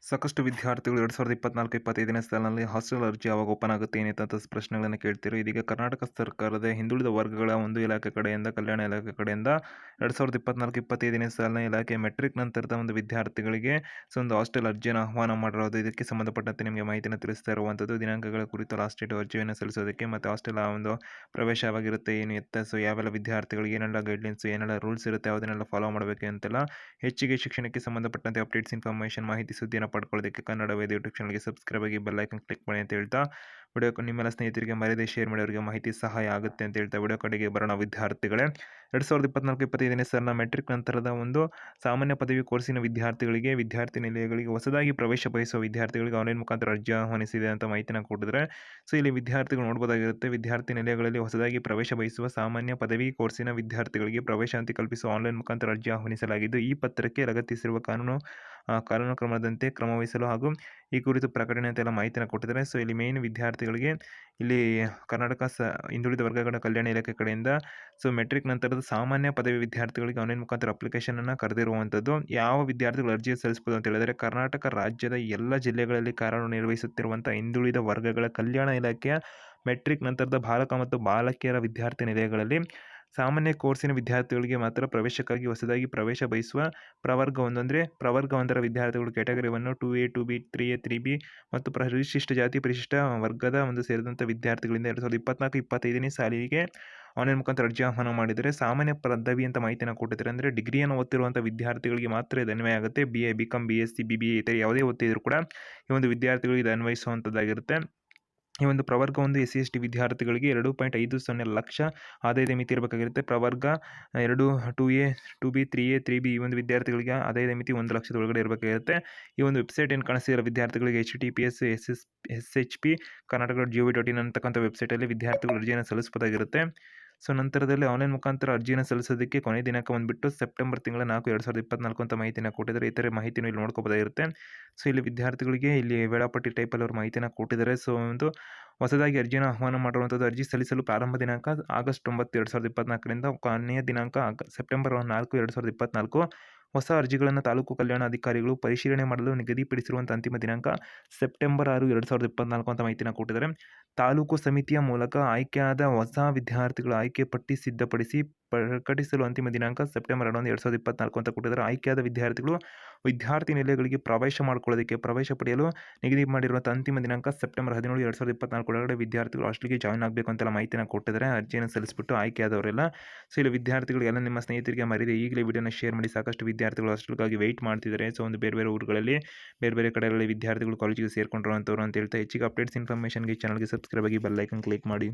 ಸಾಕಷ್ಟು ವಿದ್ಯಾರ್ಥಿಗಳು 2024-25ನೇ ಸಾಲಿನಲ್ಲಿ ಹಾಸ್ಟೆಲ್ ಅರ್ಜಿ ಯಾವಾಗ ಓಪನ್ ಆಗುತ್ತೆ ಏನಿತ್ತು ಪ್ರಶ್ನೆಗಳನ್ನು ಕೇಳ್ತಿರೋ. ಇದೀಗ ಕರ್ನಾಟಕ ಸರ್ಕಾರದ ಹಿಂದುಳಿದ ವರ್ಗಗಳ ಒಂದು ಇಲಾಖೆ ಕಡೆಯಿಂದ, ಕಲ್ಯಾಣ ಇಲಾಖೆ ಕಡೆಯಿಂದ 2024-25ನೇ ಸಾಲಿನ ಇಲಾಖೆ ಮೆಟ್ರಿಕ್ ನಂತರದ ಒಂದು ವಿದ್ಯಾರ್ಥಿಗಳಿಗೆ ಒಂದು ಹಾಸ್ಟೆಲ್ ಅರ್ಜಿಯನ್ನು ಆಹ್ವಾನ ಮಾಡಿರೋದು. ಇದಕ್ಕೆ ಸಂಬಂಧಪಟ್ಟಂತೆ ನಿಮಗೆ ಮಾಹಿತಿಯನ್ನು ತಿಳಿಸ್ತಾ ಇರುವಂಥದ್ದು. ದಿನಾಂಕಗಳ ಕುರಿತು ಲಾಸ್ಟ್ ಡೇಟ್ ಅರ್ಜಿಯನ್ನು ಸಲ್ಲಿಸೋದಕ್ಕೆ ಮತ್ತು ಹಾಸ್ಟೆಲ್ ಒಂದು ಪ್ರವೇಶ ಯಾವಾಗಿರುತ್ತೆ, ಏನು ಎತ್ತ, ಸೊ ಯಾವೆಲ್ಲ ವಿದ್ಯಾರ್ಥಿಗಳಿಗೆ ಏನೆಲ್ಲ ಗೈಡ್ಲೈನ್ಸ್, ಏನೆಲ್ಲ ರೂಲ್ಸ್ ಇರುತ್ತೆ, ಯಾವುದನ್ನೆಲ್ಲ ಫಾಲೋ ಮಾಡಬೇಕು ಅಂತೆಲ್ಲ ಹೆಚ್ಚಿಗೆ ಶಿಕ್ಷಣಕ್ಕೆ ಸಂಬಂಧಪಟ್ಟಂತೆ ಅಪ್ಡೇಟ್ಸ್, ಇನ್ಫಾರ್ಮೇಷನ್, ಮಾಹಿತಿ, ಸುದ್ದಿಯನ್ನು ಪಡ್ಕೊಳ್ಳೋದಕ್ಕೆ ಕನ್ನಡ ವೇದ ಯೂಟ್ಯೂಬ್ ಚಾನಲ್ಗೆ ಸಬ್ಸ್ಕ್ರೈಬ್ ಆಗಿ ಬೆಲ್ ಐಕನ್ ಕ್ಲಿಕ್ ಮಾಡಿ ಅಂತ ಹೇಳ್ತಾ, ವಿಡಿಯೋ ನಿಮ್ಮೆಲ್ಲ ಸ್ನೇಹಿತರಿಗೆ ಮರ್ಯಾದೆ ಶೇರ್ ಮಾಡಿ ಅವರಿಗೆ ಮಾಹಿತಿ ಸಹಾಯ ಆಗುತ್ತೆ ಅಂತ ಹೇಳ್ತಾ ವಿಡಿಯೋ ಕಡೆಗೆ ಬರೋಣ. ವಿದ್ಯಾರ್ಥಿಗಳೇ, 2024-25ನೇ ಸಾಲಿನ ಮೆಟ್ರಿಕ್ ನಂತರದ ಒಂದು ಸಾಮಾನ್ಯ ಪದವಿ ಕೋರ್ಸಿನ ವಿದ್ಯಾರ್ಥಿಗಳಿಗೆ, ವಿದ್ಯಾರ್ಥಿ ನಿಲಯಗಳಿಗೆ ಹೊಸದಾಗಿ ಪ್ರವೇಶ ಬಯಸುವ ವಿದ್ಯಾರ್ಥಿಗಳಿಗೆ ಆನ್ಲೈನ್ ಮುಖಾಂತರ ಅರ್ಜಿ ಆಹ್ವಾನಿಸಿದೆ ಅಂತ ಮಾಹಿತಿನ ಕೊಟ್ಟಿದ್ದಾರೆ. ಸೊ ಇಲ್ಲಿ ವಿದ್ಯಾರ್ಥಿಗಳು ನೋಡ್ಬೋದಾಗಿರುತ್ತೆ. ವಿದ್ಯಾರ್ಥಿ ನಿಲಯಗಳಲ್ಲಿ ಹೊಸದಾಗಿ ಪ್ರವೇಶ ಬಯಸುವ ಸಾಮಾನ್ಯ ಪದವಿ ಕೋರ್ಸಿನ ವಿದ್ಯಾರ್ಥಿಗಳಿಗೆ ಪ್ರವೇಶಾಂತಿ ಕಲ್ಪಿಸುವ ಆನ್ಲೈನ್ ಮುಖಾಂತರ ಅರ್ಜಿ ಆಹ್ವಾನಿಸಲಾಗಿದ್ದು, ಈ ಪತ್ರಕ್ಕೆ ಲಗತ್ತಿಸಿರುವ ಕಾನೂನು ಕ್ರಮದಂತೆ ಕ್ರಮವಹಿಸಲು ಹಾಗೂ ಈ ಕುರಿತು ಪ್ರಕಟಣೆ ಅಂತೆಲ್ಲ ಮಾಹಿತಿನ ಕೊಟ್ಟಿದ್ದಾರೆ. ಸೊ ಇಲ್ಲಿ ಮೇನ್ ವಿದ್ಯಾರ್ಥಿಗಳಿಗೆ ಇಲ್ಲಿ ಕರ್ನಾಟಕ ಹಿಂದುಳಿದ ವರ್ಗಗಳ ಕಲ್ಯಾಣ ಇಲಾಖೆ ಕಡೆಯಿಂದ ಸೊ ಮೆಟ್ರಿಕ್ ನಂತರದ ಸಾಮಾನ್ಯ ಪದವಿ ವಿದ್ಯಾರ್ಥಿಗಳಿಗೆ ಆನ್ಲೈನ್ ಮುಖಾಂತರ ಅಪ್ಲಿಕೇಶನ್ ಅನ್ನು ಕರೆದಿರುವಂಥದ್ದು. ಯಾವ ವಿದ್ಯಾರ್ಥಿಗಳು ಅರ್ಜಿ ಸಲ್ಲಿಸಬಹುದು ಅಂತ ಹೇಳಿದರೆ, ಕರ್ನಾಟಕ ರಾಜ್ಯದ ಎಲ್ಲ ಜಿಲ್ಲೆಗಳಲ್ಲಿ ಕಾರ್ಯನಿರ್ವಹಿಸುತ್ತಿರುವಂಥ ಹಿಂದುಳಿದ ವರ್ಗಗಳ ಕಲ್ಯಾಣ ಇಲಾಖೆಯ ಮೆಟ್ರಿಕ್ ನಂತರದ ಬಾಲಕ ಮತ್ತು ಬಾಲಕಿಯರ ವಿದ್ಯಾರ್ಥಿ ನಿಲಯಗಳಲ್ಲಿ ಸಾಮಾನ್ಯ ಕೋರ್ಸಿನ ವಿದ್ಯಾರ್ಥಿಗಳಿಗೆ ಮಾತ್ರ ಪ್ರವೇಶಕ್ಕಾಗಿ ಹೊಸದಾಗಿ ಪ್ರವೇಶ ಬಯಸುವ ಪ್ರವರ್ಗ 1 ಅಂದರೆ ಪ್ರವರ್ಗ 1ರ ವಿದ್ಯಾರ್ಥಿಗಳು category 1, 2A, 2B, 3A, 3B ಮತ್ತು ಪರಿಶಿಷ್ಟ ಜಾತಿ, ಪರಿಶಿಷ್ಟ ವರ್ಗದ ಒಂದು ಸೇರಿದಂಥ ವಿದ್ಯಾರ್ಥಿಗಳಿಂದ 2024-25ನೇ ಸಾಲಿಗೆ ಆನ್ಲೈನ್ ಮುಖಾಂತರ ಅರ್ಜಿ ಆಹ್ವಾನ ಮಾಡಿದರೆ, ಸಾಮಾನ್ಯ ಪದವಿ ಅಂತ ಮಾಹಿತಿಯನ್ನು ಕೊಟ್ಟಿದ್ದಾರೆ. ಅಂದರೆ ಡಿಗ್ರಿಯನ್ನು ಓದ್ತಿರುವಂಥ ವಿದ್ಯಾರ್ಥಿಗಳಿಗೆ ಮಾತ್ರ ಇದು ಅನ್ವಯ ಆಗುತ್ತೆ. BA, BCom, BSc, BBA ಇತರ ಯಾವುದೇ ಓದ್ತಿದ್ರು ಕೂಡ ಈ ಒಂದು ವಿದ್ಯಾರ್ಥಿಗಳಿಗೆ ಇದು ಅನ್ವಯಿಸುವಂಥದ್ದಾಗಿರುತ್ತೆ. ಈ ಒಂದು ಪ್ರವರ್ಗ 1 SC/ST ವಿದ್ಯಾರ್ಥಿಗಳಿಗೆ 2.50 ಲಕ್ಷ ಆದಾಯದ ಮಿತಿ ಇರಬೇಕಾಗಿರುತ್ತೆ. ಪ್ರವರ್ಗ 2, 2A, 2B, 3A, 3B ಈ ಒಂದು ವಿದ್ಯಾರ್ಥಿಗಳಿಗೆ ಆದಾಯದ ಮಿತಿ 1 ಲಕ್ಷದ ಒಳಗಡೆ ಇರಬೇಕಾಗಿರುತ್ತೆ. ಈ ಒಂದು ವೆಬ್ಸೈಟ್ ಏನು ಕಾಣಿಸ್ತಿರೋ ವಿದ್ಯಾರ್ಥಿಗಳಿಗೆ HTTPS SHP Karnataka.gov.in ಅಂತಕ್ಕಂಥ ವೆಬ್ಸೈಟಲ್ಲಿ ವಿದ್ಯಾರ್ಥಿಗಳು ಅರ್ಜಿಯನ್ನು ಸಲ್ಲಿಸಬಹುದಾಗಿರುತ್ತೆ. ಸೊ ನಂತರದಲ್ಲಿ ಆನ್ಲೈನ್ ಮುಖಾಂತರ ಅರ್ಜಿಯನ್ನು ಸಲ್ಲಿಸೋದಕ್ಕೆ ಕೊನೆ ದಿನಾಂಕ ಬಂದುಬಿಟ್ಟು ಸೆಪ್ಟೆಂಬರ್ ತಿಂಗಳ 4, 2024 ಅಂತ ಮಾಹಿತಿನ ಕೊಟ್ಟಿದ್ದಾರೆ. ಇತರ ಮಾಹಿತಿನೂ ಇಲ್ಲಿ ನೋಡ್ಕೋಬೋದಾಗಿರುತ್ತೆ. ಸೊ ಇಲ್ಲಿ ವಿದ್ಯಾರ್ಥಿಗಳಿಗೆ ಇಲ್ಲಿ ವೇಳಾಪಟ್ಟಿ ಟೈಪಲ್ಲಿ ಅವರು ಮಾಹಿತಿನ ಕೊಟ್ಟಿದ್ದಾರೆ. ಸೊ ಒಂದು ಹೊಸದಾಗಿ ಅರ್ಜಿಯನ್ನು ಆಹ್ವಾನ ಮಾಡಿರುವಂಥದ್ದು. ಅರ್ಜಿ ಸಲ್ಲಿಸಲು ಪ್ರಾರಂಭ ದಿನಾಂಕ ಆಗಸ್ಟ್ 9, 2024ರಿಂದ ಕೊನೆಯ ದಿನಾಂಕ ಸೆಪ್ಟೆಂಬರ್ 4, 2024. ಹೊಸ ಅರ್ಜಿಗಳನ್ನು ತಾಲೂಕು ಕಲ್ಯಾಣ ಅಧಿಕಾರಿಗಳು ಪರಿಶೀಲನೆ ಮಾಡಲು ನಿಗದಿಪಡಿಸಿರುವಂಥ ಅಂತಿಮ ದಿನಾಂಕ ಸೆಪ್ಟೆಂಬರ್ 6, 2024 ಅಂತ ಮಾಹಿತಿನ ಕೊಟ್ಟಿದ್ದಾರೆ. ತಾಲೂಕು ಸಮಿತಿಯ ಮೂಲಕ ಆಯ್ಕೆಯಾದ ಹೊಸ ವಿದ್ಯಾರ್ಥಿಗಳ ಆಯ್ಕೆ ಪಟ್ಟಿ ಸಿದ್ಧಪಡಿಸಿ ಪ್ರಕಟಿಸಲು ಅಂತಿಮ ದಿನಾಂಕ ಸೆಪ್ಟೆಂಬರ್ 11, 2024 ಅಂತ ಕೊಟ್ಟಿದ್ದಾರೆ. ಆಯ್ಕೆಯಾದ ವಿದ್ಯಾರ್ಥಿಗಳು ವಿದ್ಯಾರ್ಥಿ ನಿಲಯಗಳಿಗೆ ಪ್ರವೇಶ ಪಡೆಯಲು ನಿಗದಿ ಮಾಡಿರುವಂಥ ಅಂತಿಮ ದಿನಾಂಕ ಸೆಪ್ಟೆಂಬರ್ 17, 2024 ಒಳಗಡೆ ವಿದ್ಯಾರ್ಥಿಗಳು ಹಾಸ್ಟೆಲ್ಗೆ ಜಾಯ್ನ್ ಆಗಬೇಕು ಅಂತೆಲ್ಲ ಮಾಹಿತಿನ ಕೊಟ್ಟಿದ್ದಾರೆ. ಅರ್ಜಿಯನ್ನು ಸಲ್ಲಿಸಿಬಿಟ್ಟು ಆಯ್ಕೆಯಾದವರೆಲ್ಲ. ಸೊ ಇಲ್ಲಿ ವಿದ್ಯಾರ್ಥಿಗಳಿಗೆಲ್ಲ ನಿಮ್ಮ ಸ್ನೇಹಿತರಿಗೆ ಮರಿದೆ ಈಗಲೇ ವಿಡಿಯೋನ ಶೇರ್ ಮಾಡಿ. ಸಾಕಷ್ಟು ವಿದ್ಯಾರ್ಥಿಗಳು ಹಾಸ್ಟೆಲ್ಗಾಗಿ ವೆಯ್ಟ್ ಮಾಡ್ತಿದ್ದಾರೆ. ಸೊ ಒಂದು ಬೇರೆ ಬೇರೆ ಊರುಗಳಲ್ಲಿ, ಬೇರೆ ಬೇರೆ ಕಡೆಗಳಲ್ಲಿ ವಿದ್ಯಾರ್ಥಿಗಳು ಕಾಲೇಜಿಗೆ ಸೇರ್ಕೊಂಡಿರುವಂಥವ್ರು ಅಂತ ಹೇಳ್ತಾ, ಹೆಚ್ಚಿಗೆ ಅಪ್ಡೇಟ್ಸ್, ಇನ್ಫಾರ್ಮೇಷನ್ಗೆ ಚಾನಲ್ಗೆ ಸಬ್ಸ್ಕ್ರೈಬ್ ಆಗಿ ಬೆಲ್ ಐಕನ್ ಕ್ಲಿಕ್ ಮಾಡಿ.